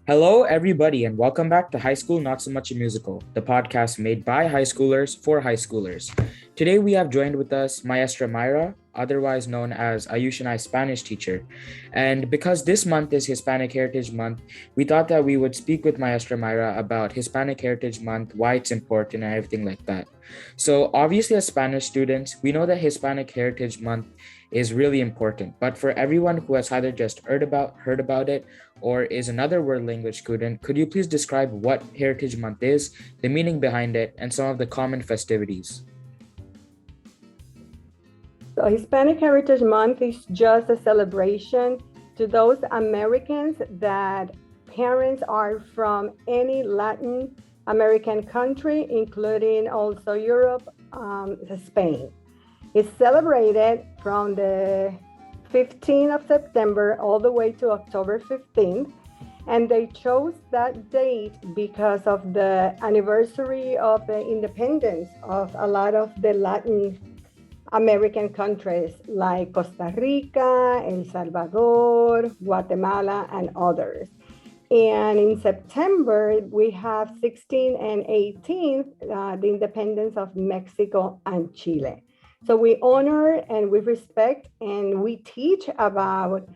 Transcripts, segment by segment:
Hello, everybody, and welcome back to High School Not So Much a Musical, the podcast made by high schoolers for high schoolers. Today, we have joined with us Maestra Mayra, otherwise known as Ayush and I Spanish teacher. And because this month is Hispanic Heritage Month, we thought that we would speak with Maestra Mayra about Hispanic Heritage Month, why it's important, and everything like that. So, obviously, as Spanish students, we know that Hispanic Heritage Month is really important, but for everyone who has either just heard about it or is another world language student, could you please describe what Heritage Month is, the meaning behind it, and some of the common festivities? So Hispanic Heritage Month is just a celebration to those Americans that parents are from any Latin American country, including also Europe, Spain. It's celebrated from the 15th of September all the way to October 15th. And they chose that date because of the anniversary of the independence of a lot of the Latin American countries like Costa Rica, El Salvador, Guatemala, and others. And in September, we have 16th and 18th, the independence of Mexico and Chile. So we honor and we respect and we teach about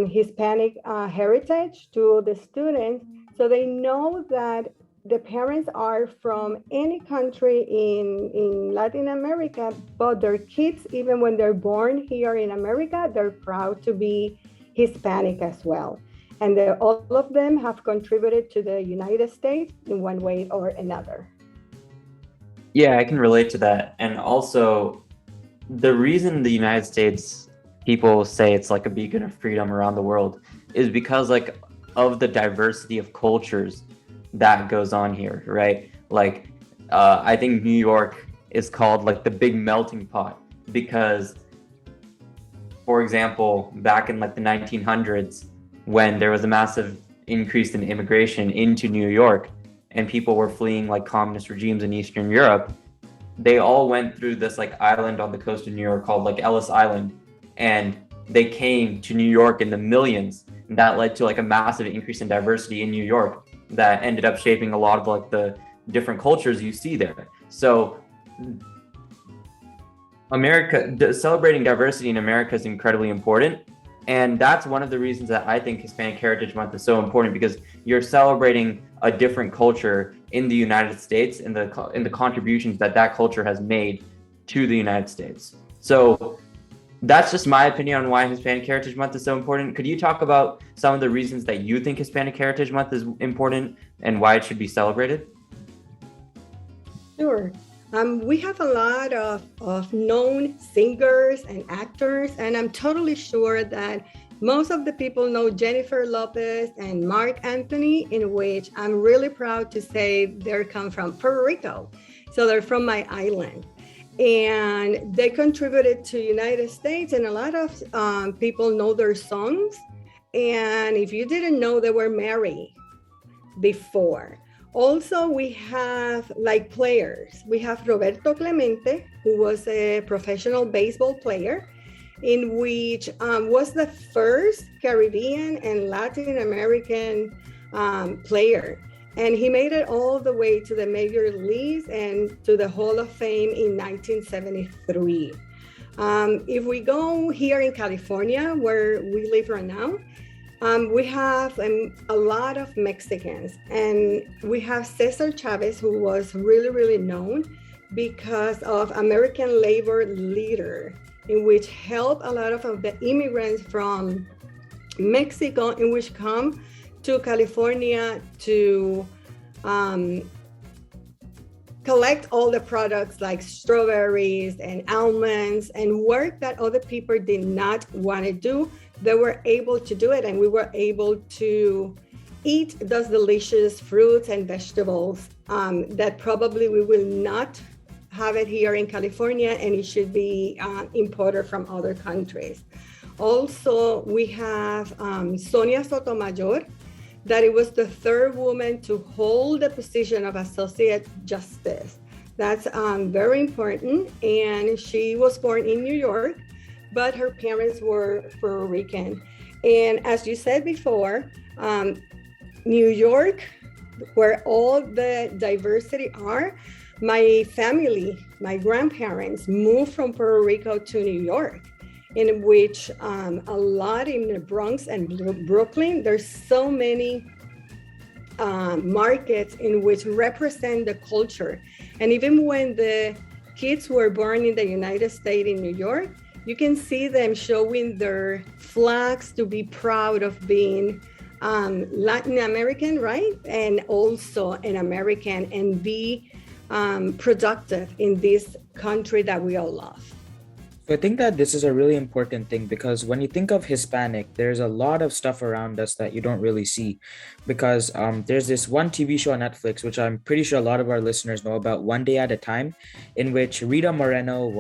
Hispanic heritage to the students so they know that the parents are from any country in Latin America, but their kids, even when they're born here in America, they're proud to be Hispanic as well. And all of them have contributed to the United States in one way or another. Yeah, I can relate to that. And also, the reason the United States people say it's like a beacon of freedom around the world is because of the diversity of cultures that goes on here, right? I think New York is called like the big melting pot because, for example, back in like the 1900s, when there was a massive increase in immigration into New York and people were fleeing like communist regimes in Eastern Europe, they all went through this like island on the coast of New York called like Ellis Island, and they came to New York in the millions. And that led to like a massive increase in diversity in New York that ended up shaping a lot of like the different cultures you see there. So celebrating diversity in America is incredibly important. And that's one of the reasons that I think Hispanic Heritage Month is so important, because you're celebrating a different culture in the United States and the contributions that culture has made to the United States. So that's just my opinion on why Hispanic Heritage Month is so important. Could you talk about some of the reasons that you think Hispanic Heritage Month is important and why it should be celebrated? Sure. We have a lot of known singers and actors, and I'm totally sure that most of the people know Jennifer Lopez and Mark Anthony, in which I'm really proud to say they come from Puerto Rico. So they're from my island. And they contributed to United States, and a lot of people know their songs. And if you didn't know, they were married before. Also, we have like players. We have Roberto Clemente, who was a professional baseball player, in which was the first Caribbean and Latin American player. And he made it all the way to the major leagues and to the Hall of Fame in 1973. If we go here in California, where we live right now, we have a lot of Mexicans, and we have Cesar Chavez, who was really, really known because of American labor leader, in which helped a lot of the immigrants from Mexico, in which come to California to collect all the products like strawberries and almonds and work that other people did not want to do. They were able to do it, and we were able to eat those delicious fruits and vegetables that probably we will not have it here in California, and it should be imported from other countries. Also, we have Sonia Sotomayor, that it was the third woman to hold the position of Associate Justice. That's very important, and she was born in New York, but her parents were Puerto Rican. And as you said before, New York, where all the diversity are, my family, my grandparents moved from Puerto Rico to New York, in which a lot in the Bronx and Brooklyn, there's so many markets in which represent the culture. And even when the kids were born in the United States in New York, you can see them showing their flags to be proud of being Latin American, right? And also an American, and be productive in this country that we all love. So I think that this is a really important thing, because when you think of Hispanic, there's a lot of stuff around us that you don't really see, because there's this one TV show on Netflix, which I'm pretty sure a lot of our listeners know about, One Day at a Time, in which Rita Moreno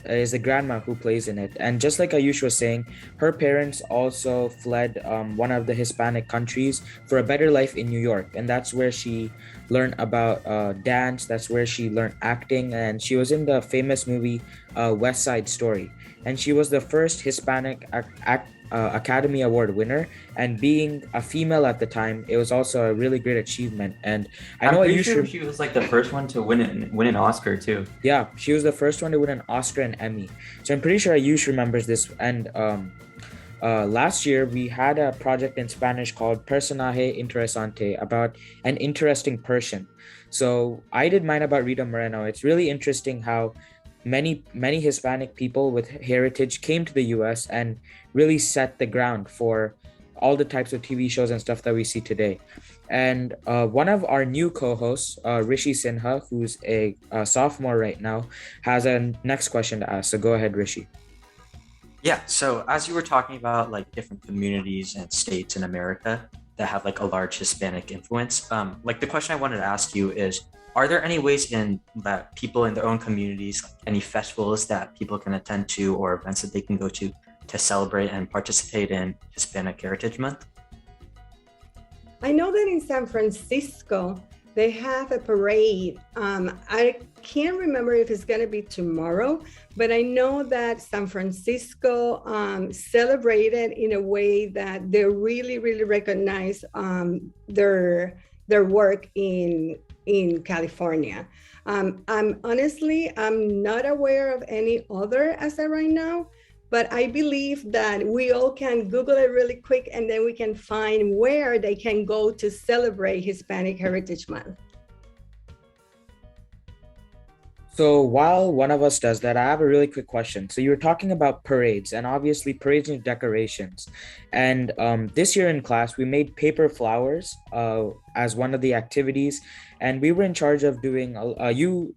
is the grandma who plays in it. And just like Ayush was saying, her parents also fled one of the Hispanic countries for a better life in New York. And that's where she learned about dance. That's where she learned acting. And she was in the famous movie West Side Story. And she was the first Hispanic Academy Award winner. And being a female at the time, it was also a really great achievement. And I know pretty sure she was like the first one to win an Oscar too. Yeah, she was the first one to win an Oscar and Emmy. So I'm pretty sure Ayush remembers this. And last year we had a project in Spanish called Personaje Interesante, about an interesting person. So I did mine about Rita Moreno. It's really interesting how many Hispanic people with heritage came to the US and really set the ground for all the types of TV shows and stuff that we see today. And one of our new co-hosts, Rishi Sinha, who's a sophomore right now, has a next question to ask. So go ahead, Rishi. Yeah, so as you were talking about like different communities and states in America that have like a large Hispanic influence, like the question I wanted to ask you is, are there any ways in that people in their own communities, like any festivals that people can attend to or events that they can go to celebrate and participate in Hispanic Heritage Month? I know that in San Francisco, they have a parade. I can't remember if it's going to be tomorrow, but I know that San Francisco celebrated in a way that they really, really recognize their work in California. I'm not aware of any other as of right now, but I believe that we all can Google it really quick, and then we can find where they can go to celebrate Hispanic Heritage Month. So while one of us does that, I have a really quick question. So you were talking about parades, and obviously parades and decorations. And this year in class, we made paper flowers as one of the activities. And we were in charge of doing, you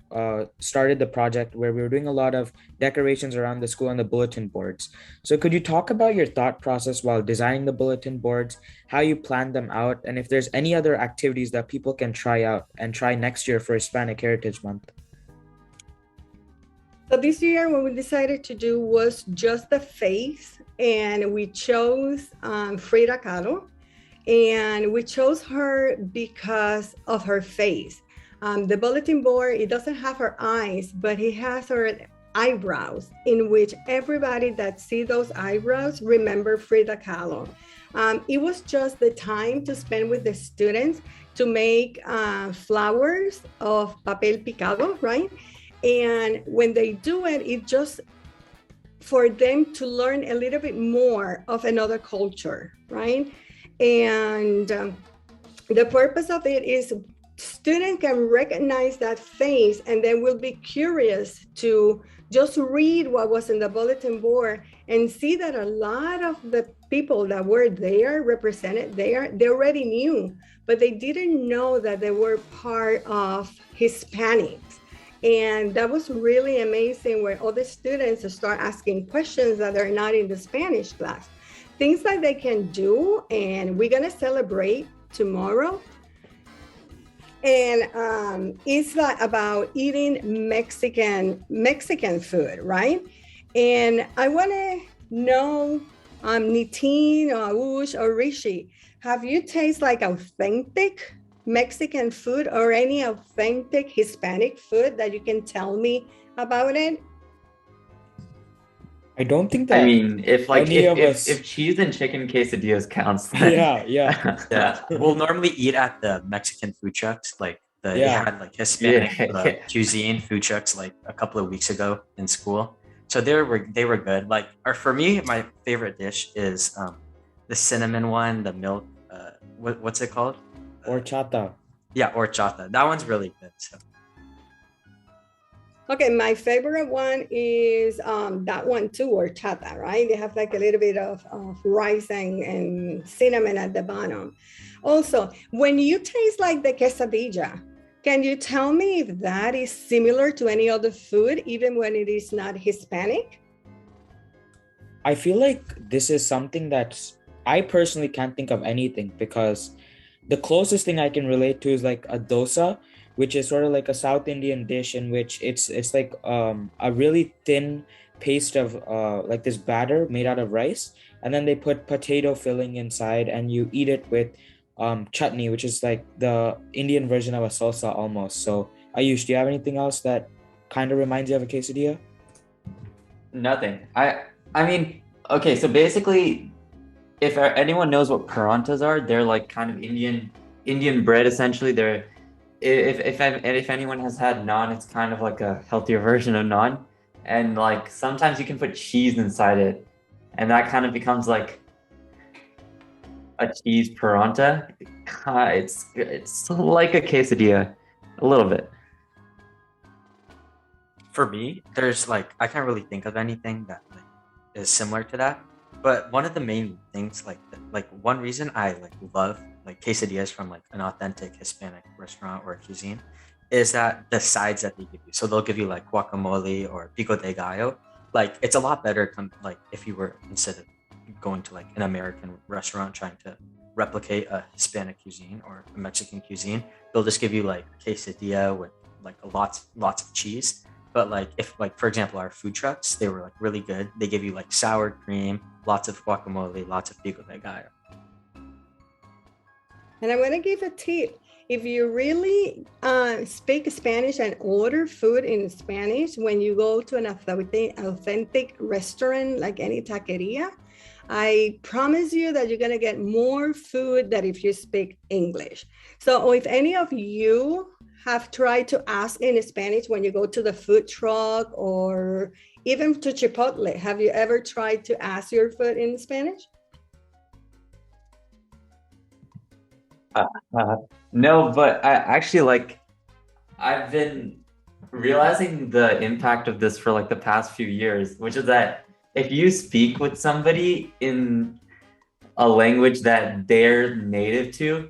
started the project where we were doing a lot of decorations around the school on the bulletin boards. So could you talk about your thought process while designing the bulletin boards, how you planned them out, and if there's any other activities that people can try out and try next year for Hispanic Heritage Month? So this year, what we decided to do was just the face, and we chose Frida Kahlo, and we chose her because of her face. The bulletin board, it doesn't have her eyes, but it has her eyebrows, in which everybody that see those eyebrows remember Frida Kahlo. It was just the time to spend with the students to make flowers of papel picado, right? And when they do it, it just for them to learn a little bit more of another culture, right? And the purpose of it is students can recognize that face, and they will be curious to just read what was in the bulletin board and see that a lot of the people that were there represented there, they already knew, but they didn't know that they were part of Hispanics. And that was really amazing, where all the students start asking questions that are not in the Spanish class. Things that they can do, and we're gonna celebrate tomorrow. And it's about eating Mexican food, right? And I wanna know, Nitin or Aush or Rishi, have you tasted like authentic Mexican food or any authentic Hispanic food that you can tell me about it? I don't think I that mean, if like any of if us. cheese and chicken quesadillas counts, then Yeah, yeah, Yeah, we'll normally eat at the Mexican food trucks. Like they yeah. had like Hispanic yeah. cuisine food trucks like a couple of weeks ago in school. So they were good. Like, or for me, my favorite dish is the cinnamon one, the milk. What's it called? Uh, Horchata. yeah, horchata. That one's really good. So Okay, my favorite one is that one too, or chata, right? They have like a little bit of rice and cinnamon at the bottom. Also, when you taste like the quesadilla, can you tell me if that is similar to any other food, even when it is not Hispanic? I feel like this is something that's I personally can't think of anything because the closest thing I can relate to is like a dosa, which is sort of like a South Indian dish in which it's like a really thin paste of like this batter made out of rice, and then they put potato filling inside, and you eat it with chutney, which is like the Indian version of a salsa almost. So, Ayush, do you have anything else that kind of reminds you of a quesadilla? Nothing. I mean, okay, so basically, if anyone knows what parantas are, they're like kind of Indian bread essentially. They're if anyone has had naan, it's kind of like a healthier version of naan, and like sometimes you can put cheese inside it, and that kind of becomes like a cheese paranta. It's like a quesadilla, a little bit. for me, there's like I can't really think of anything that like is similar to that. But one of the main things, like one reason I like love like quesadillas from like an authentic Hispanic restaurant or cuisine, is that the sides that they give you. So they'll give you like guacamole or pico de gallo. Like it's a lot better. Like if you were instead of going to like an American restaurant trying to replicate a Hispanic cuisine or a Mexican cuisine, they'll just give you like quesadilla with like lots of cheese. But like if like for example our food trucks, they were like really good. They give you like sour cream, lots of guacamole, lots of pico de gallo. And I'm going to give a tip. If you really speak Spanish and order food in Spanish, when you go to an authentic restaurant like any taqueria, I promise you that you're going to get more food than if you speak English. So if any of you have tried to ask in Spanish when you go to the food truck or even to Chipotle, have you ever tried to ask your food in Spanish? No, but I actually like I've been realizing the impact of this for like the past few years, which is that if you speak with somebody in a language that they're native to,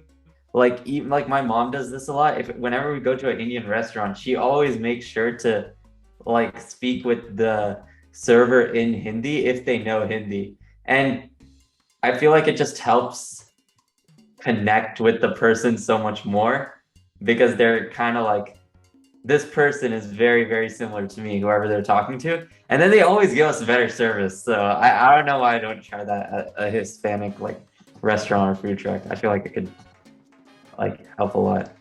like even like my mom does this a lot. If whenever we go to an Indian restaurant, she always makes sure to like speak with the server in Hindi if they know Hindi. And I feel like it just helps connect with the person so much more because they're kind of like this person is very very similar to me, whoever they're talking to, and then they always give us better service. So I don't know why I don't try that at a Hispanic like restaurant or food truck. I feel like it could like help a lot.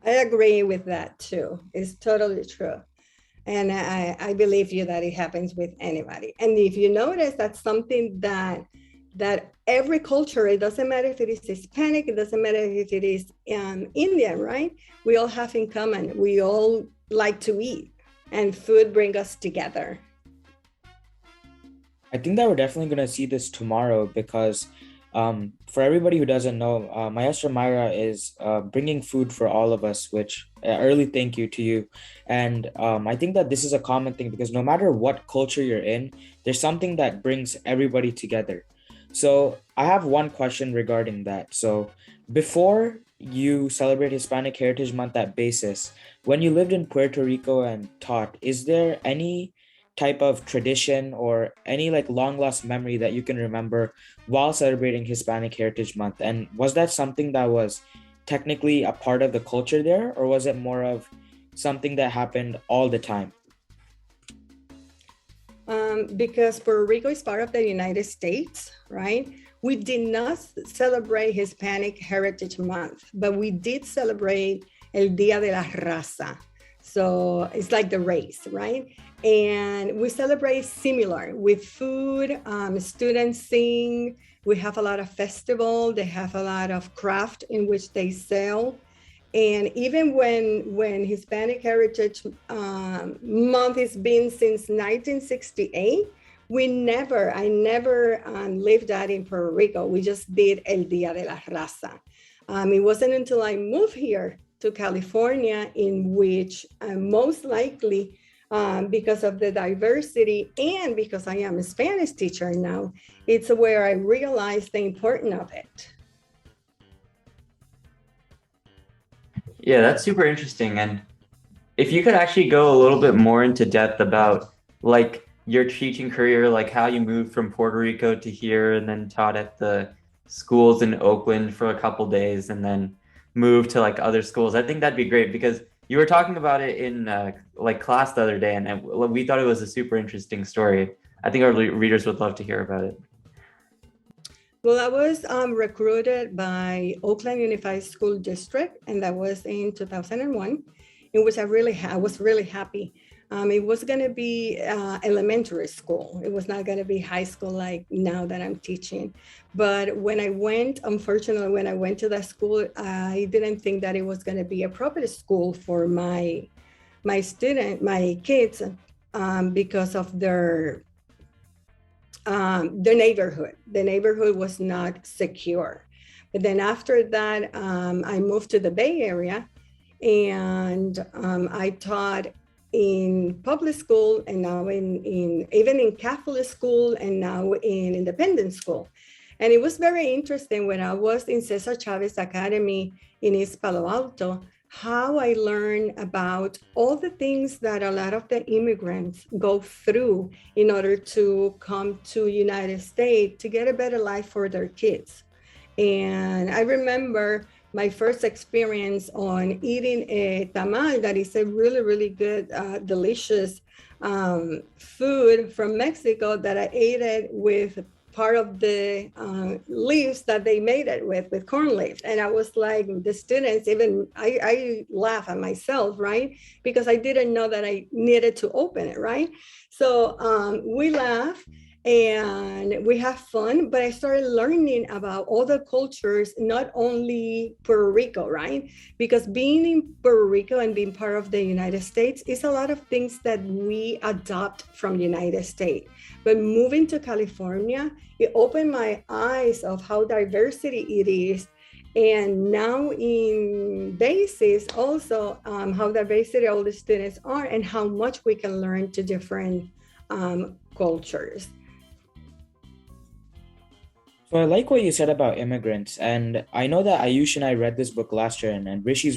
I agree with that too. It's totally true. And I believe you that it happens with anybody. And if you notice, that's something that every culture, it doesn't matter if it is Hispanic, it doesn't matter if it is Indian, right? We all have in common. We all like to eat, and food brings us together. I think that we're definitely going to see this tomorrow because for everybody who doesn't know, Maestra Mayra is bringing food for all of us, which early thank you to you. And I think that this is a common thing because no matter what culture you're in, there's something that brings everybody together. So I have one question regarding that. So before you celebrate Hispanic Heritage Month at basis, when you lived in Puerto Rico and taught, is there any type of tradition or any like long lost memory that you can remember while celebrating Hispanic Heritage Month? And was that something that was technically a part of the culture there, or was it more of something that happened all the time? Because Puerto Rico is part of the United States, right? We did not celebrate Hispanic Heritage Month, but we did celebrate El Día de la Raza. So it's like the race, right? And we celebrate similar with food. Students sing. We have a lot of festival. They have a lot of craft in which they sell. And even when Hispanic Heritage Month has been since 1968, I never lived that in Puerto Rico. We just did El Día de la Raza. It wasn't until I moved here to California, in which most likely because of the diversity and because I am a Spanish teacher now, it's where I realized the importance of it. Yeah, that's super interesting. And if you could actually go a little bit more into depth about like your teaching career, like how you moved from Puerto Rico to here and then taught at the schools in Oakland for a couple days and then moved to like other schools, I think that'd be great because you were talking about it in like class the other day and we thought it was a super interesting story. I think our readers would love to hear about it. Well, I was recruited by Oakland Unified School District, and that was in 2001, in which I was really happy. It was going to be elementary school. It was not going to be high school like now that I'm teaching. But unfortunately, when I went to that school, I didn't think that it was going to be a proper school for my kids, because of their neighborhood. The neighborhood was not secure. But then after that, I moved to the Bay Area, and I taught in public school, and now even in Catholic school, and now in independent school. And it was very interesting when I was in Cesar Chavez Academy in East Palo Alto, how I learned about all the things that a lot of the immigrants go through in order to come to United States to get a better life for their kids. And I remember my first experience on eating a tamal, that is a really, really good, delicious food from Mexico, that I ate it with part of the leaves that they made it with corn leaves. And I was like, the students, even I laugh at myself, right? Because I didn't know that I needed to open it, right? So we laugh and we have fun, but I started learning about other cultures, not only Puerto Rico, right? Because being in Puerto Rico and being part of the United States is a lot of things that we adopt from the United States. But moving to California, it opened my eyes of how diversity it is. And now in BASIS also, how diversity all the students are and how much we can learn to different cultures. So I like what you said about immigrants, and I know that Ayush and I read this book last year, and Rishi's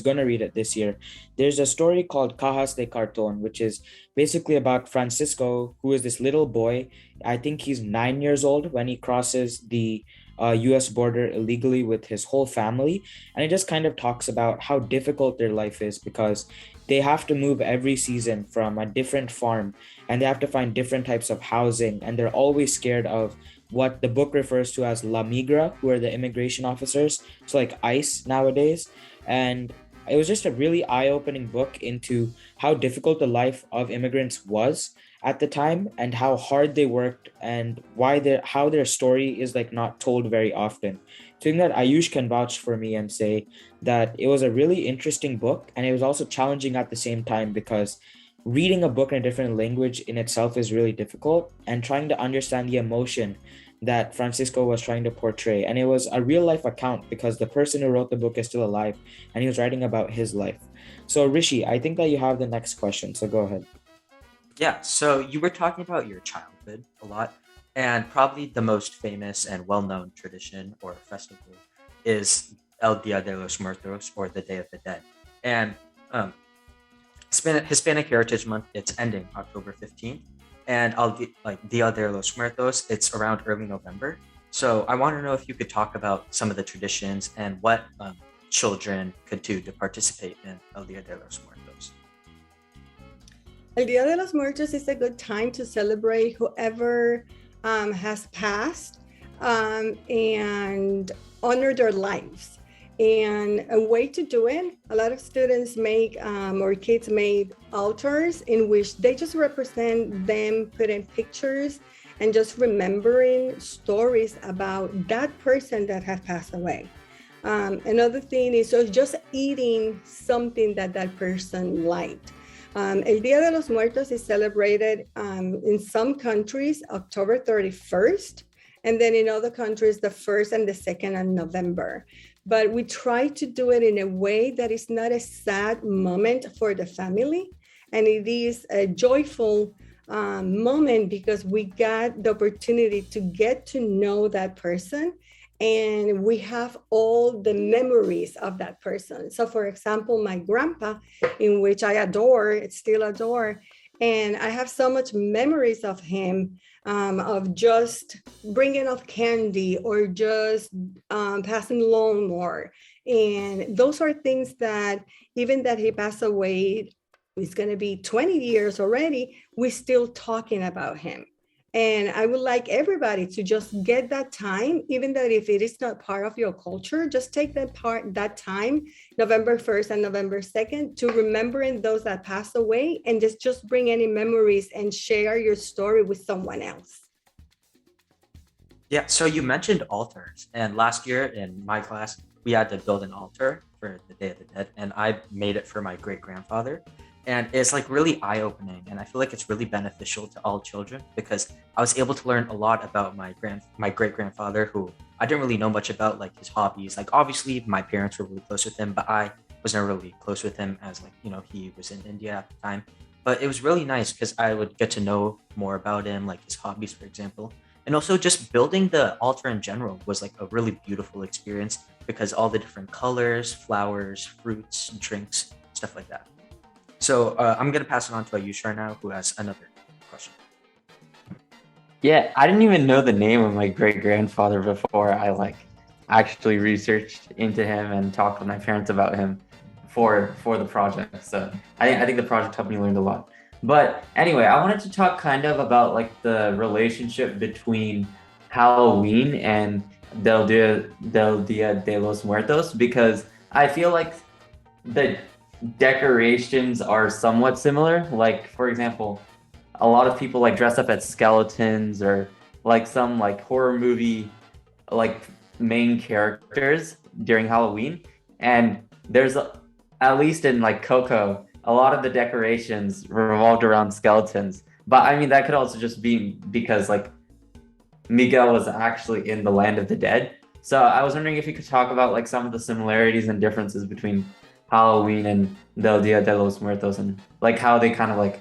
going to read it this year. There's a story called Cajas de Cartón, which is basically about Francisco, who is this little boy. I think he's 9 years old when he crosses the US border illegally with his whole family. And it just kind of talks about how difficult their life is because they have to move every season from a different farm, and they have to find different types of housing, and they're always scared of what the book refers to as La Migra, who are the immigration officers, so like ICE nowadays. And it was just a really eye-opening book into how difficult the life of immigrants was at the time and how hard they worked and how their story is like not told very often. So I think that Ayush can vouch for me and say that it was a really interesting book, and it was also challenging at the same time because reading a book in a different language in itself is really difficult, and trying to understand the emotion that Francisco was trying to portray. And it was a real life account because the person who wrote the book is still alive and he was writing about his life. So Rishi, I think that you have the next question, so go ahead. Yeah, so you were talking about your childhood a lot, and probably the most famous and well-known tradition or festival is El Día de los Muertos, or the Day of the Dead. And Hispanic Heritage Month, it's ending October 15th. And Día de los Muertos, it's around early November. So I want to know if you could talk about some of the traditions and what children could do to participate in El Día de los Muertos. El Día de los Muertos is a good time to celebrate whoever has passed and honor their lives. And a way to do it, a lot of students make or kids made altars in which they just represent them putting pictures and just remembering stories about that person that have passed away. Another thing is just eating something that that person liked. El Día de los Muertos is celebrated in some countries October 31st, and then in other countries the 1st and the 2nd of November. But we try to do it in a way that is not a sad moment for the family, and it is a joyful moment because we got the opportunity to get to know that person, and we have all the memories of that person. So for example, my grandpa, in which I adore, still adore, and I have so much memories of him, of just bringing up candy or just passing lawnmower. And those are things that even that he passed away, it's going to be 20 years already, we're still talking about him. And I would like everybody to just get that time, even that if it is not part of your culture, just take that time, November 1st and November 2nd, to remembering those that passed away, and just bring any memories and share your story with someone else. Yeah, so you mentioned altars, and last year in my class, we had to build an altar for the Day of the Dead, and I made it for my great-grandfather. And it's like really eye-opening, and I feel like it's really beneficial to all children because I was able to learn a lot about my great-grandfather, who I didn't really know much about, like his hobbies. Like obviously my parents were really close with him, but I was never really close with him as he was in India at the time. But it was really nice because I would get to know more about him, like his hobbies, for example. And also just building the altar in general was like a really beautiful experience because all the different colors, flowers, fruits, drinks, stuff like that. So I'm going to pass it on to Ayush right now, who has another question. Yeah, I didn't even know the name of my great-grandfather before I actually researched into him and talked with my parents about him for the project. So I think the project helped me learn a lot. But anyway, I wanted to talk kind of about like the relationship between Halloween and Del Dia de los Muertos, because I feel like the decorations are somewhat similar. Like for example, a lot of people like dress up as skeletons or like some like horror movie like main characters during Halloween. And there's at least in like Coco, a lot of the decorations revolved around skeletons. But I mean, that could also just be because like Miguel was actually in the land of the dead. So I was wondering if you could talk about like some of the similarities and differences between Halloween and Del Dia de los Muertos and like how they kind of like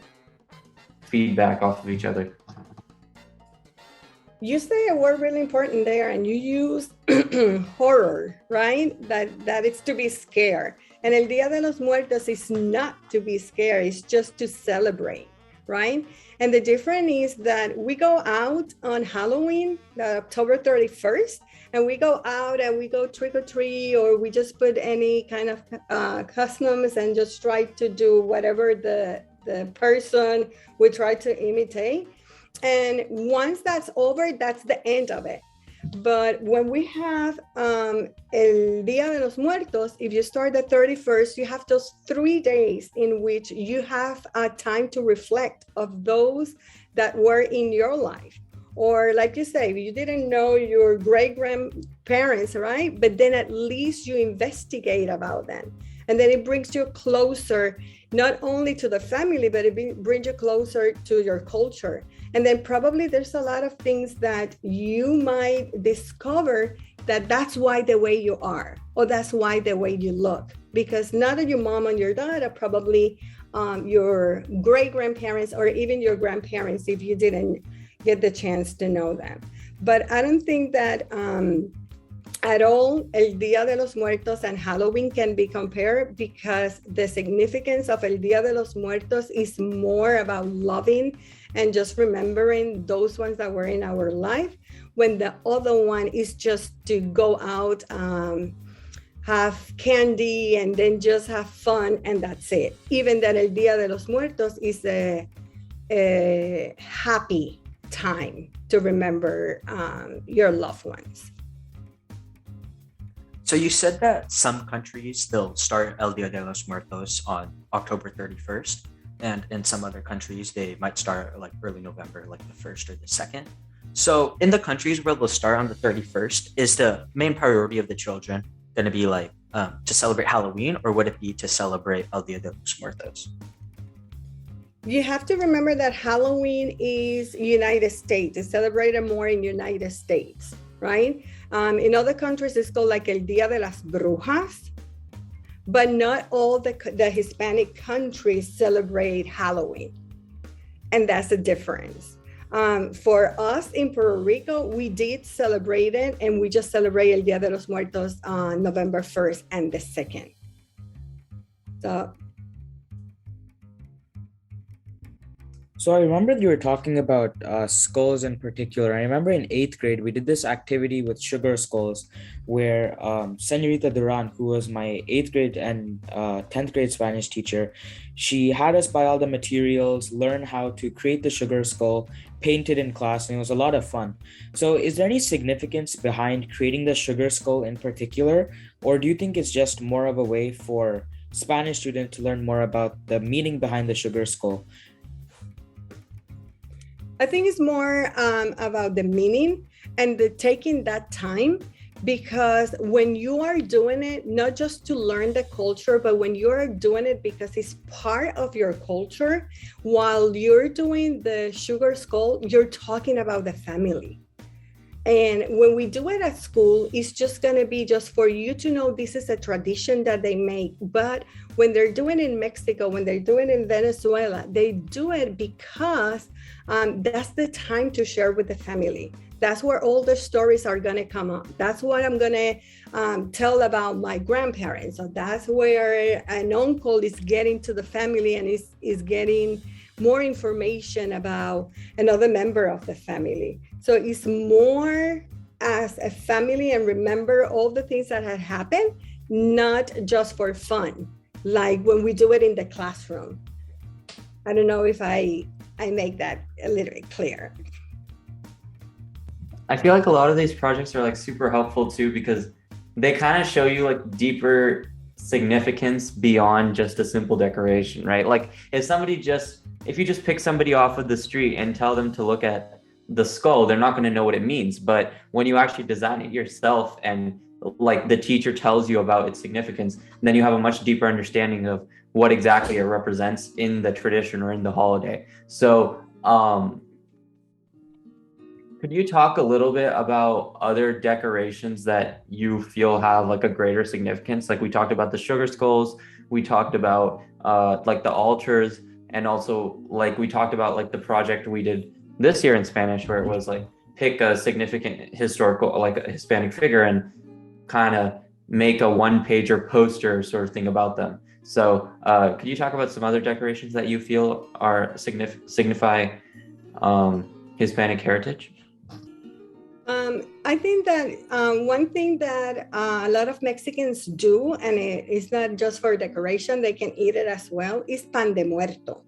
feedback off of each other. You say a word really important there, and you use horror, right? That it's to be scared. And El Dia de los Muertos is not to be scared, it's just to celebrate, right? And the difference is that we go out on Halloween, October 31st, and we go out and we go trick or treat, or we just put any kind of customs and just try to do whatever the person we try to imitate. And once that's over, that's the end of it. But when we have El Dia de los Muertos, if you start the 31st, you have those 3 days in which you have a time to reflect of those that were in your life. Or like you say, you didn't know your great-grandparents, right? But then at least you investigate about them. And then it brings you closer, not only to the family, but it brings you closer to your culture. And then probably there's a lot of things that you might discover that's why the way you are, or that's why the way you look. Because not your mom and your dad are probably your great-grandparents or even your grandparents if you didn't get the chance to know them. But I don't think that at all El Dia de los Muertos and Halloween can be compared, because the significance of El Dia de los Muertos is more about loving and just remembering those ones that were in our life, when the other one is just to go out, have candy, and then just have fun, and that's it. Even that El Dia de los Muertos is a happy time to remember your loved ones. So you said that some countries they'll start El Dia de los Muertos on October 31st, and in some other countries they might start like early November, like the 1st or the 2nd. So in the countries where they'll start on the 31st, is the main priority of the children going to be like to celebrate Halloween, or would it be to celebrate El Dia de los Muertos? You have to remember that Halloween is United States. It's celebrated more in United States, right? In other countries, it's called like El Dia de las Brujas, but not all the Hispanic countries celebrate Halloween. And that's the difference. For us in Puerto Rico, we did celebrate it, and we just celebrate El Dia de los Muertos on November 1st and the 2nd. So I remember you were talking about skulls in particular. I remember in 8th grade, we did this activity with sugar skulls where Senorita Duran, who was my 8th grade and 10th grade Spanish teacher, she had us buy all the materials, learn how to create the sugar skull, paint it in class, and it was a lot of fun. So is there any significance behind creating the sugar skull in particular, or do you think it's just more of a way for Spanish students to learn more about the meaning behind the sugar skull? I think it's more about the meaning and taking that time, because when you are doing it, not just to learn the culture, but when you are doing it because it's part of your culture, while you're doing the sugar skull, you're talking about the family. And when we do it at school, it's just going to be just for you to know this is a tradition that they make. But when they're doing it in Mexico, when they're doing it in Venezuela, they do it because that's the time to share with the family. That's where all the stories are going to come up. That's what I'm going to tell about my grandparents. So that's where an uncle is getting to the family and is getting more information about another member of the family. So it's more as a family and remember all the things that had happened, not just for fun, like when we do it in the classroom. I don't know if I make that a little bit clear. I feel like a lot of these projects are like super helpful too, because they kind of show you like deeper significance beyond just a simple decoration, right? Like if you just pick somebody off of the street and tell them to look at the skull, they're not going to know what it means. But when you actually design it yourself and like the teacher tells you about its significance, then you have a much deeper understanding of what exactly it represents in the tradition or in the holiday. So could you talk a little bit about other decorations that you feel have like a greater significance? Like we talked about the sugar skulls, we talked about like the altars, and also like we talked about like the project we did this year in Spanish, where it was like pick a significant historical, like a Hispanic figure and kind of make a one-pager poster sort of thing about them. So could you talk about some other decorations that you feel are signify Hispanic heritage? I think that one thing that a lot of Mexicans do, and it's not just for decoration, they can eat it as well, is pan de muerto.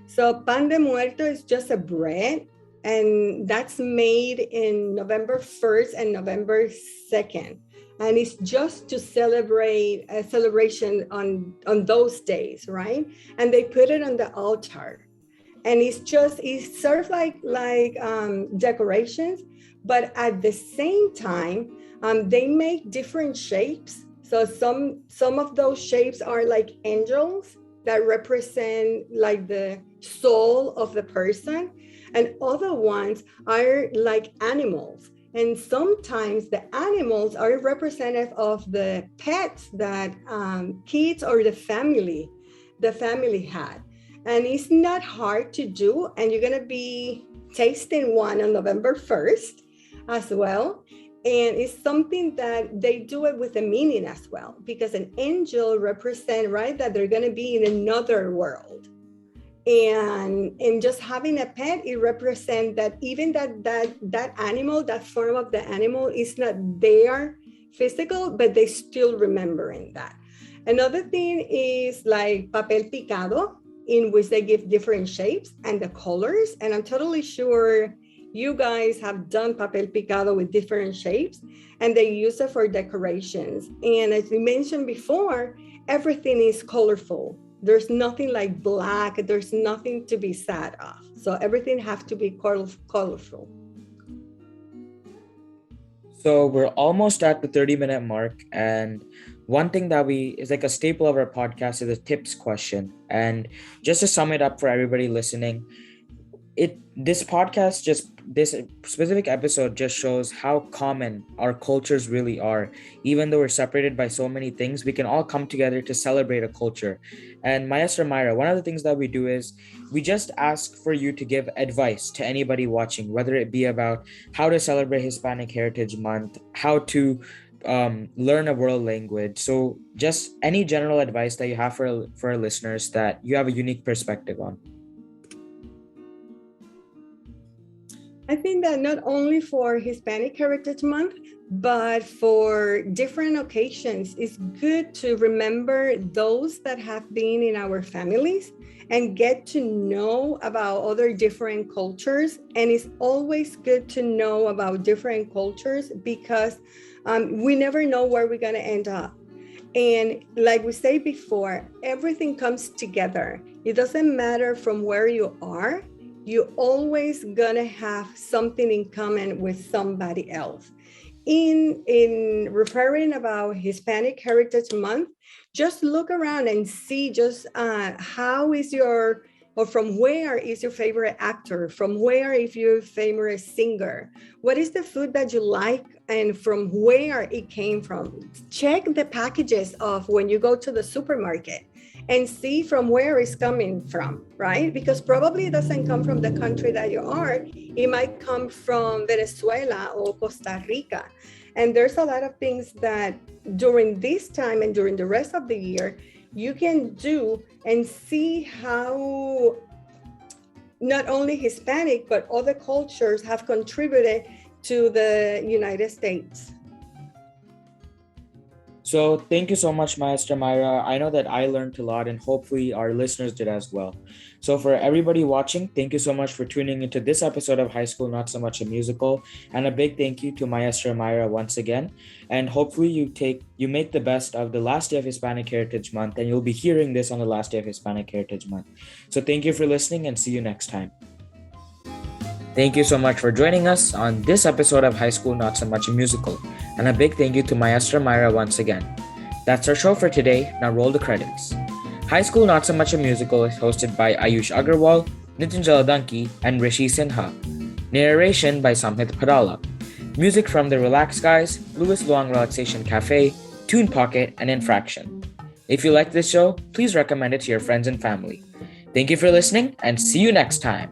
So pan de muerto is just a bread, and that's made in November 1st and November 2nd. And it's just to celebrate a celebration on those days, right? And they put it on the altar. And it's served like decorations, but at the same time, they make different shapes. So some of those shapes are like angels that represent like the soul of the person, and other ones are like animals. And sometimes the animals are representative of the pets that kids or the family had. And it's not hard to do. And you're gonna be tasting one on November 1st as well. And it's something that they do it with a meaning as well, because an angel represents, right, that they're gonna be in another world. And just having a pet, it represents that even that animal, that form of the animal is not there physical, but they still remembering that. Another thing is like papel picado, in which they give different shapes and the colors. And I'm totally sure you guys have done papel picado with different shapes, and they use it for decorations. And as we mentioned before, everything is colorful. There's nothing like black. There's nothing to be sad of. So everything has to be colorful. So we're almost at the 30-minute mark, and one thing that is like a staple of our podcast is a tips question. And just to sum it up for everybody listening, this specific episode just shows how common our cultures really are. Even though we're separated by so many things, we can all come together to celebrate a culture. And Maestra Mayra, one of the things that we do is we just ask for you to give advice to anybody watching, whether it be about how to celebrate Hispanic Heritage Month, how to learn a world language. So just any general advice that you have for our listeners that you have a unique perspective on. I think that not only for Hispanic Heritage Month, but for different occasions, it's good to remember those that have been in our families and get to know about other different cultures. And it's always good to know about different cultures because we never know where we're going to end up. And like we said before, everything comes together. It doesn't matter from where you are. You're always gonna have something in common with somebody else. In referring about Hispanic Heritage Month, just look around and see just how is from where is your favorite actor? From where is your favorite singer? What is the food that you like and from where it came from? Check the packages of when you go to the supermarket and see from where it's coming from, right? Because probably it doesn't come from the country that you are. It might come from Venezuela or Costa Rica. And there's a lot of things that during this time and during the rest of the year, you can do and see how not only Hispanic, but other cultures have contributed to the United States. So thank you so much, Maestra Mayra. I know that I learned a lot and hopefully our listeners did as well. So for everybody watching, thank you so much for tuning into this episode of High School Not So Much a Musical. And a big thank you to Maestra Mayra once again. And hopefully you make the best of the last day of Hispanic Heritage Month, and you'll be hearing this on the last day of Hispanic Heritage Month. So thank you for listening and see you next time. Thank you so much for joining us on this episode of High School Not So Much a Musical. And a big thank you to Maestra Mayra once again. That's our show for today. Now roll the credits. High School Not So Much a Musical is hosted by Ayush Agarwal, Nitin Jaladanki, and Rishi Sinha. Narration by Samhit Padala. Music from The Relax Guys, Louis Luang Relaxation Cafe, Tune Pocket, and Infraction. If you like this show, please recommend it to your friends and family. Thank you for listening and see you next time.